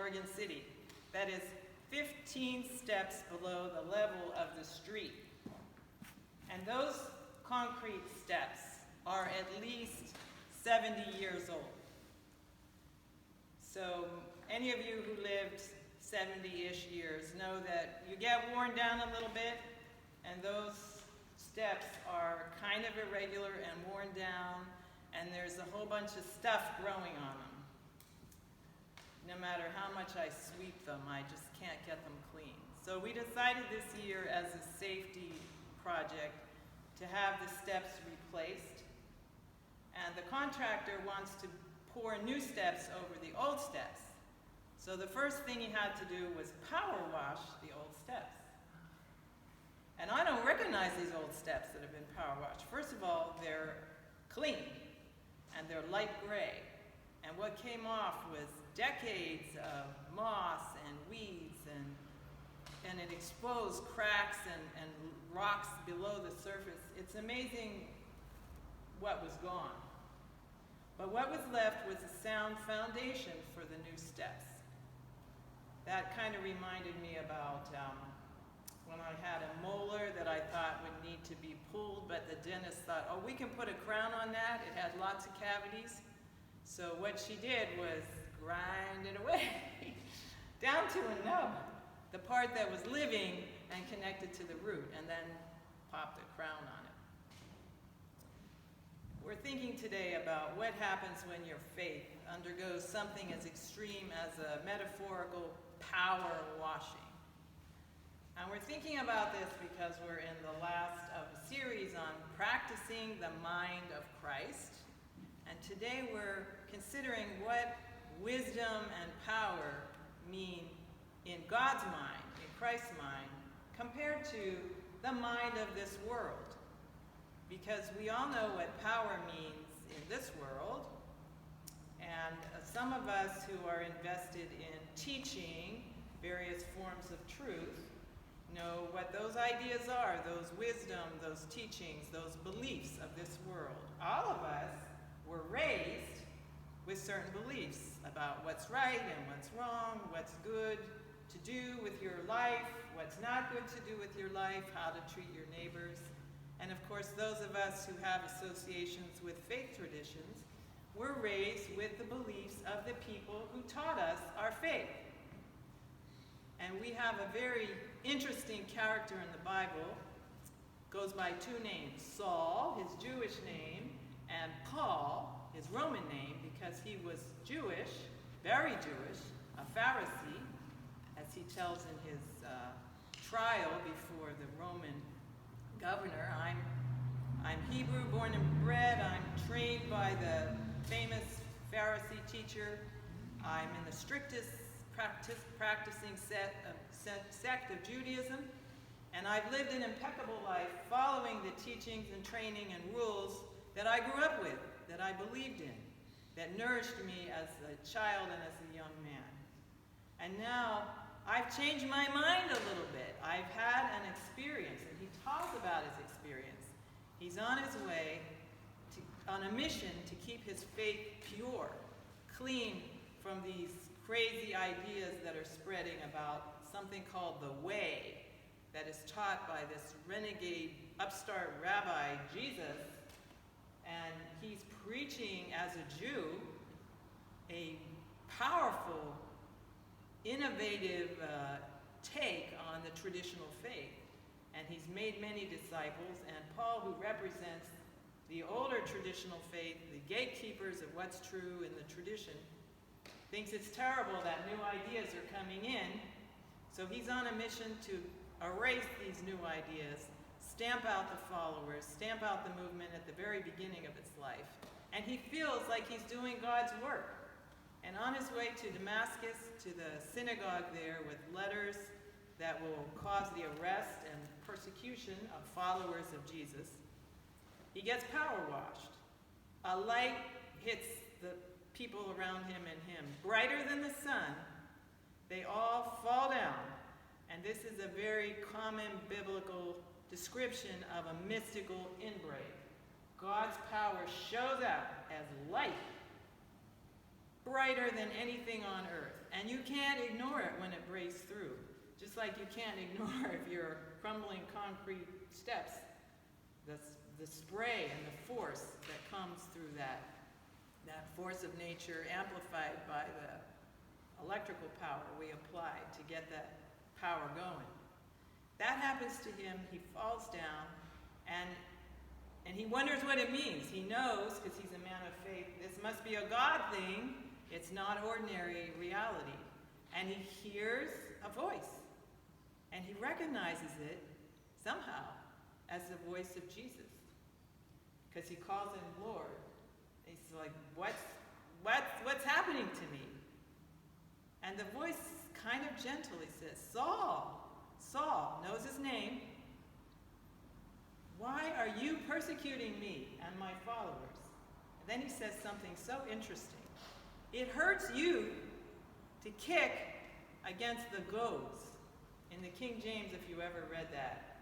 Morgan City that is 15 steps below the level of the street. And those concrete steps are at least 70 years old. So any of you who lived 70-ish years know that you get worn down a little bit, and those steps are kind of irregular and worn down, and there's a whole bunch of stuff growing on them. No matter how much I sweep them, I just can't get them clean. So we decided this year as a safety project to have the steps replaced. And the contractor wants to pour new steps over the old steps. So the first thing he had to do was power wash the old steps. And I don't recognize these old steps that have been power washed. First of all, they're clean and they're light gray. And what came off was decades of moss and weeds and it exposed cracks and rocks below the surface. It's amazing what was gone. But what was left was a sound foundation for the new steps. That kind of reminded me about when I had a molar that I thought would need to be pulled, but the dentist thought, oh, we can put a crown on that. It had lots of cavities. So what she did was grind it away down to a nub, the part that was living and connected to the root, and then popped a crown on it. We're thinking today about what happens when your faith undergoes something as extreme as a metaphorical power washing. And we're thinking about this because we're in the last of a series on practicing the mind of Christ. And today we're considering what wisdom and power mean in God's mind, in Christ's mind, compared to the mind of this world. Because we all know what power means in this world, and some of us who are invested in teaching various forms of truth know what those ideas are, those wisdom, those teachings, those beliefs of this world. All of us were raised with certain beliefs about what's right and what's wrong, what's good to do with your life, what's not good to do with your life, how to treat your neighbors. And of course, those of us who have associations with faith traditions were raised with the beliefs of the people who taught us our faith. And we have a very interesting character in the Bible, goes by two names, Saul, his Jewish name, and Paul, his Roman name, because he was Jewish, very Jewish, a Pharisee, as he tells in his trial before the Roman governor. I'm Hebrew, born and bred. I'm trained by the famous Pharisee teacher. I'm in the strictest practicing sect of Judaism, and I've lived an impeccable life following the teachings and training and rules that I grew up with, that I believed in, that nourished me as a child and as a young man. And now I've changed my mind a little bit. I've had an experience, and he talks about his experience. He's on his way on a mission to keep his faith pure, clean from these crazy ideas that are spreading about something called the Way that is taught by this renegade upstart rabbi, Jesus. And he's preaching as a Jew a powerful, innovative take on the traditional faith. And he's made many disciples, and Paul, who represents the older traditional faith, the gatekeepers of what's true in the tradition, thinks it's terrible that new ideas are coming in. So he's on a mission to erase these new ideas, stamp out the followers, stamp out the movement at the very beginning of its life. And he feels like he's doing God's work. And on his way to Damascus, to the synagogue there with letters that will cause the arrest and persecution of followers of Jesus, he gets power washed. A light hits the people around him and him, brighter than the sun. They all fall down. And this is a very common biblical description of a mystical inbreak. God's power shows up as light, brighter than anything on earth. and you can't ignore it when it breaks through. Just like you can't ignore if you're crumbling concrete steps, the spray and the force that comes through that force of nature amplified by the electrical power we apply to get that power going. That happens to him, he falls down, and he wonders what it means. He knows, because he's a man of faith, this must be a God thing. It's not ordinary reality. And he hears a voice, and he recognizes it somehow as the voice of Jesus, because he calls him Lord. He's like, what's happening to me? And the voice kind of gently says, Saul, knows his name. Why are you persecuting me and my followers? And then he says something so interesting. It hurts you to kick against the goads. In the King James, if you ever read that,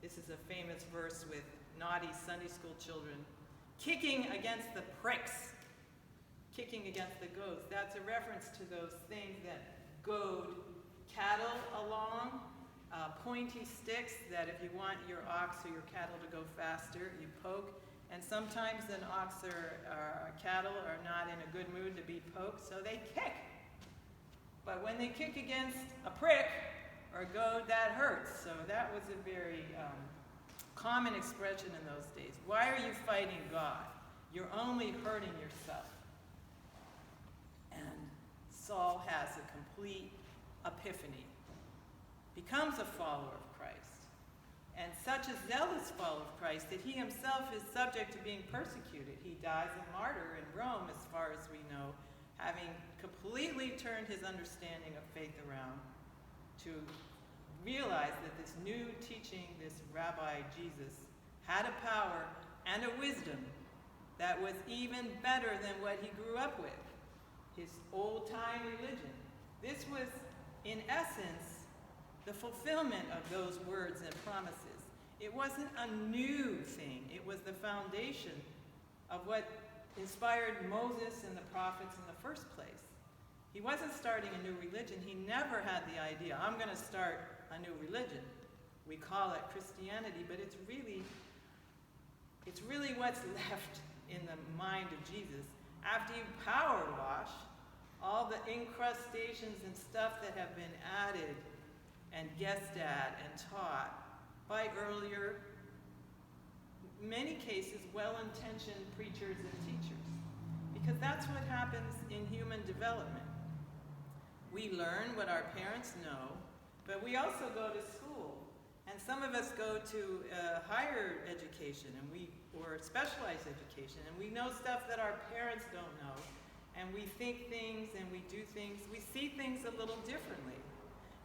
this is a famous verse with naughty Sunday school children. Kicking against the pricks. Kicking against the goads. That's a reference to those things that goad cattle along. Pointy sticks that if you want your ox or your cattle to go faster, you poke. And sometimes an ox or cattle are not in a good mood to be poked, so they kick. But when they kick against a prick or a goad, that hurts. So that was a very common expression in those days. Why are you fighting God? You're only hurting yourself. And Saul has a complete epiphany, becomes a follower of Christ, and such a zealous follower of Christ that he himself is subject to being persecuted. He dies a martyr in Rome, as far as we know, having completely turned his understanding of faith around to realize that this new teaching, this Rabbi Jesus, had a power and a wisdom that was even better than what he grew up with, his old-time religion. This was, in essence, the fulfillment of those words and promises. It wasn't a new thing. It was the foundation of what inspired Moses and the prophets in the first place. He wasn't starting a new religion. He never had the idea, I'm going to start a new religion. We call it Christianity, but it's really what's left in the mind of Jesus. After you power wash, all the incrustations and stuff that have been added and guessed at and taught by earlier, many cases, well-intentioned preachers and teachers. Because that's what happens in human development. We learn what our parents know, but we also go to school. And some of us go to higher education or specialized education, and we know stuff that our parents don't know. And we think things and we do things, we see things a little differently.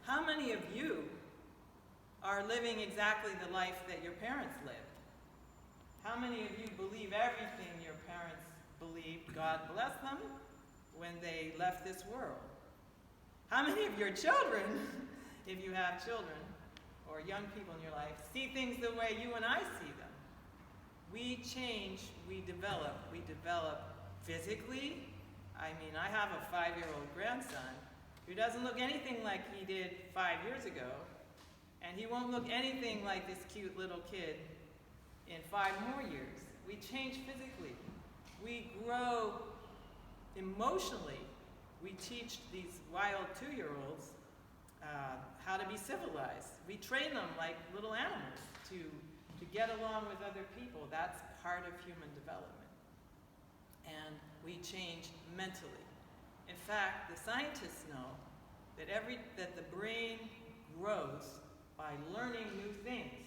How many of you are living exactly the life that your parents lived? How many of you believe everything your parents believed, God bless them, when they left this world? How many of your children, if you have children, or young people in your life, see things the way you and I see them? We change, we develop physically. I mean, I have a 5-year-old grandson who doesn't look anything like he did 5 years ago, and he won't look anything like this cute little kid in 5 more years. We change physically. We grow emotionally. We teach these wild 2-year-olds how to be civilized. We train them like little animals to get along with other people. That's part of human development. And we change mentally. In fact, the scientists know that the brain grows by learning new things.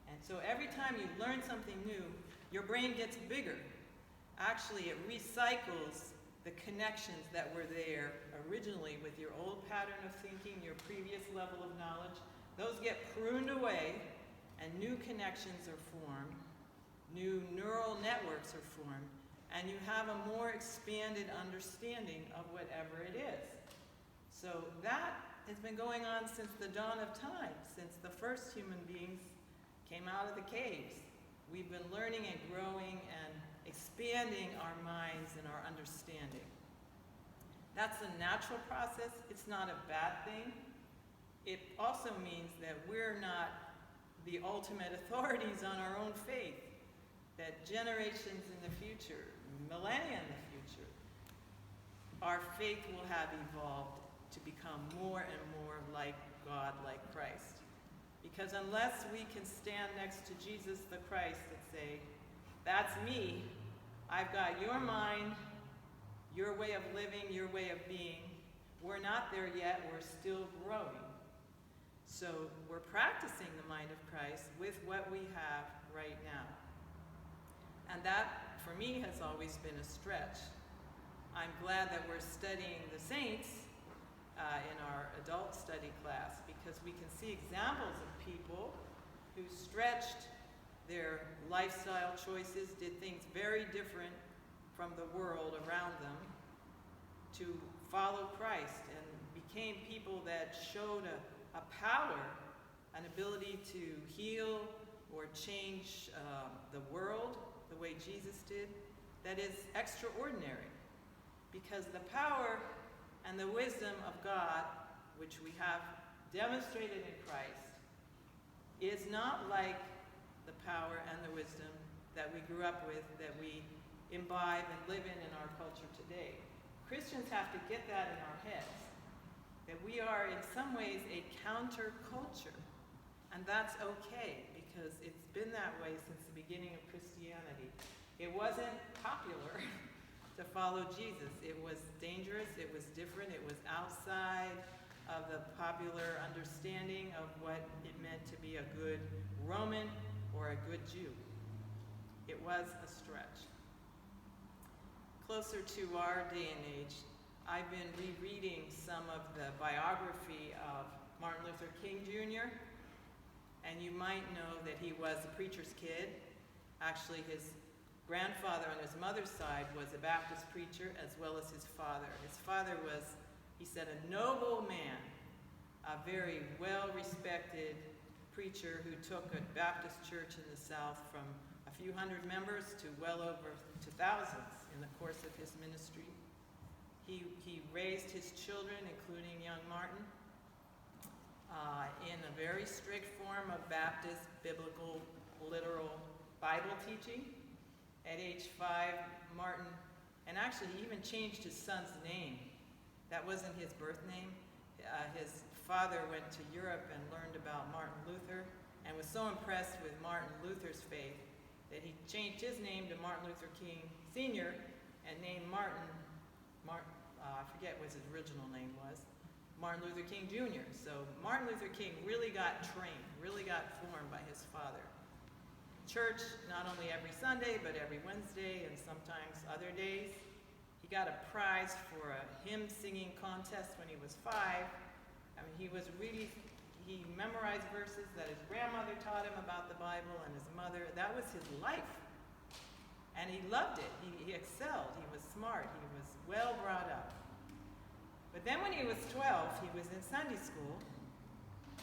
And so every time you learn something new, your brain gets bigger. Actually, it recycles the connections that were there originally with your old pattern of thinking, your previous level of knowledge. Those get pruned away, and new connections are formed, new neural networks are formed, and you have a more expanded understanding of whatever it is. So that has been going on since the dawn of time, since the first human beings came out of the caves. We've been learning and growing and expanding our minds and our understanding. That's a natural process. It's not a bad thing. It also means that we're not the ultimate authorities on our own faith, that generations in the future, millennia in the future, our faith will have evolved to become more and more like God, like Christ. Because unless we can stand next to Jesus the Christ and say, that's me, I've got your mind, your way of living, your way of being, we're not there yet, we're still growing. So we're practicing the mind of Christ with what we have right now. And that, for me, has always been a stretch. I'm glad that we're studying the saints in our adult study class, because we can see examples of people who stretched their lifestyle choices, did things very different from the world around them to follow Christ, and became people that showed a power, an ability to heal or change the world the way Jesus did, that is extraordinary. Because the power and the wisdom of God, which we have demonstrated in Christ, is not like the power and the wisdom that we grew up with, that we imbibe and live in our culture today. Christians have to get that in our heads, that we are in some ways a counterculture. And that's okay, because it's been that way since the beginning of Christianity. It wasn't popular to follow Jesus. It was dangerous, it was different, it was outside of the popular understanding of what it meant to be a good Roman or a good Jew. It was a stretch. Closer to our day and age, I've been rereading some of the biography of Martin Luther King Jr., and you might know that he was a preacher's kid. Actually, his grandfather on his mother's side was a Baptist preacher, as well as his father. His father was, he said, a noble man, a very well-respected preacher who took a Baptist church in the South from a few hundred members to well over to thousands in the course of his ministry. He raised his children, including young Martin, in a very strict form of Baptist, biblical, literal Bible teaching. At age 5, Martin, and actually he even changed his son's name. That wasn't his birth name. His father went to Europe and learned about Martin Luther and was so impressed with Martin Luther's faith that he changed his name to Martin Luther King Sr. and named Martin, I forget what his original name was, Martin Luther King Jr. So Martin Luther King really got trained, really got formed by his father. Church, not only every Sunday, but every Wednesday and sometimes other days. He got a prize for a hymn singing contest when he was 5. I mean, he memorized verses that his grandmother taught him about the Bible, and his mother. That was his life. And he loved it. He excelled. He was smart. He was well brought up. But then when he was 12, he was in Sunday school,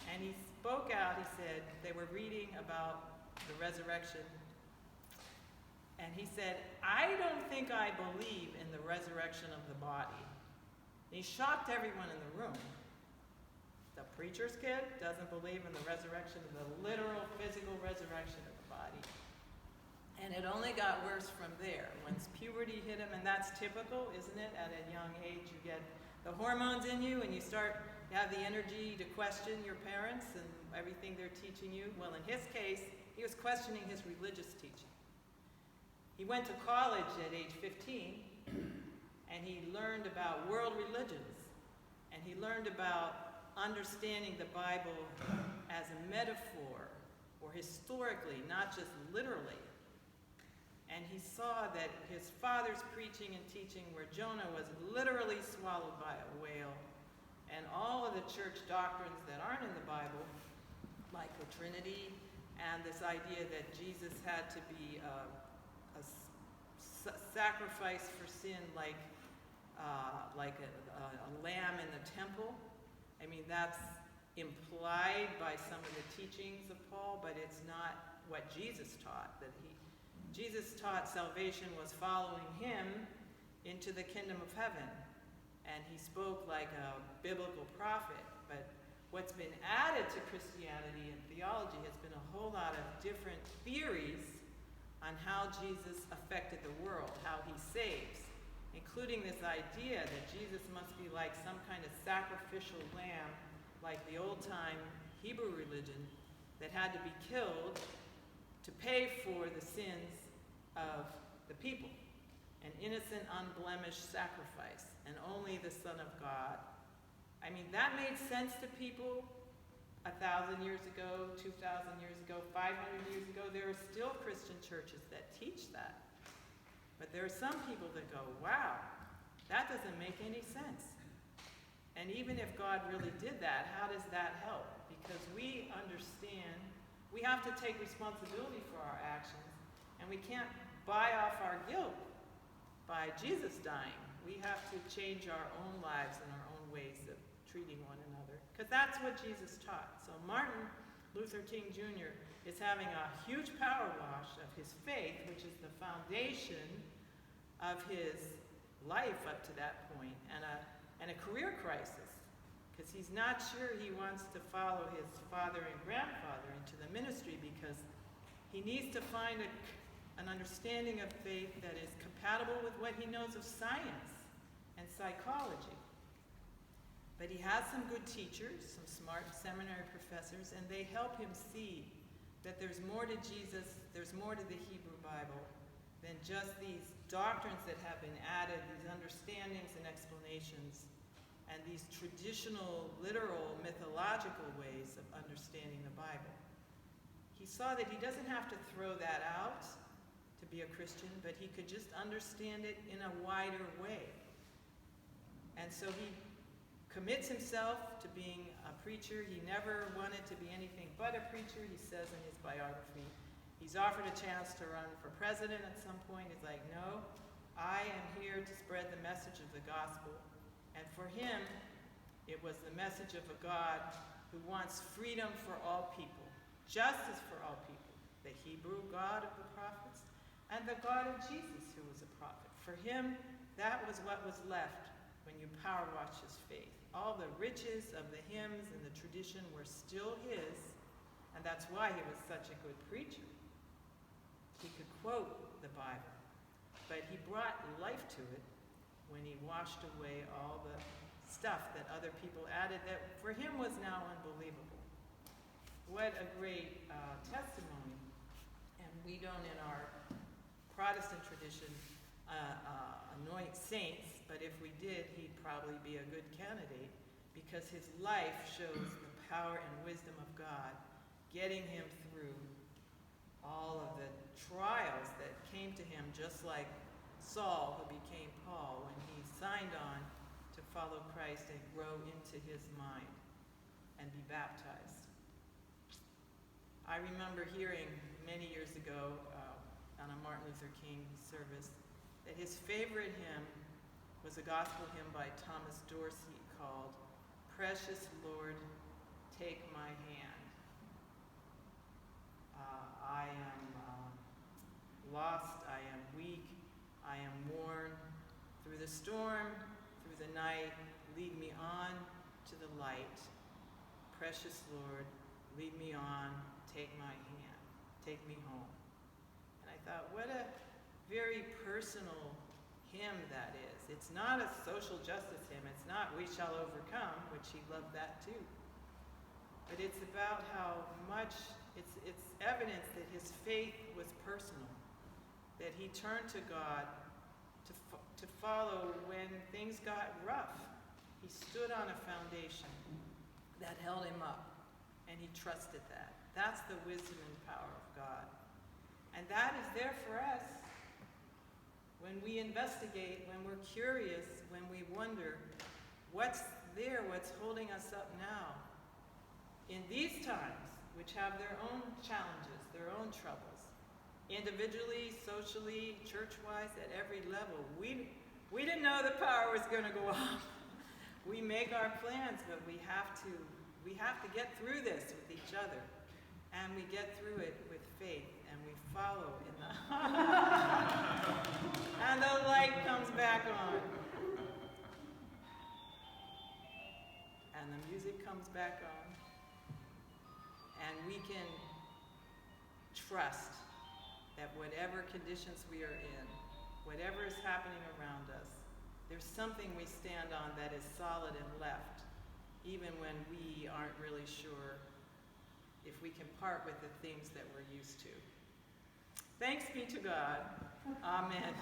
and he spoke out. He said they were reading about the resurrection. And he said, I don't think I believe in the resurrection of the body. And he shocked everyone in the room. The preacher's kid doesn't believe in the resurrection of the literal physical resurrection of the body. And it only got worse from there. Once puberty hit him, and that's typical, isn't it? At a young age, you get the hormones in you, and you have the energy to question your parents and everything they're teaching you. Well, in his case, he was questioning his religious teaching. He went to college at age 15, and he learned about world religions, and he learned about understanding the Bible as a metaphor, or historically, not just literally. And he saw that his father's preaching and teaching, where Jonah was literally swallowed by a whale, and all of the church doctrines that aren't in the Bible, like the Trinity, and this idea that Jesus had to be a sacrifice for sin, like a lamb in the temple. I mean, that's implied by some of the teachings of Paul, but it's not what Jesus taught. Jesus taught salvation was following him into the kingdom of heaven. and he spoke like a biblical prophet. But what's been added to Christianity and theology has been a whole lot of different theories on how Jesus affected the world, how he saves, including this idea that Jesus must be like some kind of sacrificial lamb, like the old-time Hebrew religion, that had to be killed to pay for the sins of the people. An innocent, unblemished sacrifice, and only the Son of God. I mean, that made sense to people 1,000 years ago, 2,000 years ago, 500 years ago. There are still Christian churches that teach that. But there are some people that go, wow, that doesn't make any sense. And even if God really did that, how does that help? Because we understand, we have to take responsibility for our actions, and we can't buy off our guilt by Jesus dying. We have to change our own lives and our own ways of treating one another, because that's what Jesus taught. So Martin Luther King Jr. is having a huge power wash of his faith, which is the foundation of his life up to that point, and a career crisis, because he's not sure he wants to follow his father and grandfather into the ministry, because he needs to find an understanding of faith that is compatible with what he knows of science and psychology. But he has some good teachers, some smart seminary professors, and they help him see that there's more to Jesus, there's more to the Hebrew Bible than just these doctrines that have been added, these understandings and explanations, and these traditional, literal, mythological ways of understanding the Bible. He saw that he doesn't have to throw that out to be a Christian, but he could just understand it in a wider way. And so he commits himself to being a preacher. He never wanted to be anything but a preacher, he says in his biography. He's offered a chance to run for president at some point. He's like, no, I am here to spread the message of the gospel. And for him, it was the message of a God who wants freedom for all people, justice for all people, the Hebrew God of the prophets, and the God of Jesus, who was a prophet. For him, that was what was left when you power wash his faith. All the riches of the hymns and the tradition were still his, and that's why he was such a good preacher. He could quote the Bible, but he brought life to it when he washed away all the stuff that other people added that for him was now unbelievable. What a great testimony. And we don't in our Protestant tradition anoint saints, but if we did, he'd probably be a good candidate, because his life shows the power and wisdom of God getting him through all of the trials that came to him, just like Saul, who became Paul, when he signed on to follow Christ and grow into his mind and be baptized. I remember hearing many years ago on a Martin Luther King service that his favorite hymn was a gospel hymn by Thomas Dorsey called "Precious Lord, Take My Hand." I am lost, I am weak, I am worn. Through the storm, through the night, lead me on to the light. Precious Lord, lead me on, take my hand, take me home. And I thought, what a very personal hymn that is. It's not a social justice hymn. It's not "We Shall Overcome," which he loved that too. But it's about how much, it's evidence that his faith was personal, that he turned to God to follow when things got rough. He stood on a foundation that held him up, and he trusted that. That's the wisdom and power of God. And that is there for us when we investigate, when we're curious, when we wonder, what's there, what's holding us up now? In these times, which have their own challenges, their own troubles, individually, socially, church-wise, at every level, we didn't know the power was going to go off. We make our plans, but we have to get through this with each other. And we get through it with faith, and we follow in the and the light comes back on. and the music comes back on, and we can trust that whatever conditions we are in, whatever is happening around us, there's something we stand on that is solid and left, even when we aren't really sure if we can part with the things that we're used to. Thanks be to God. Amen.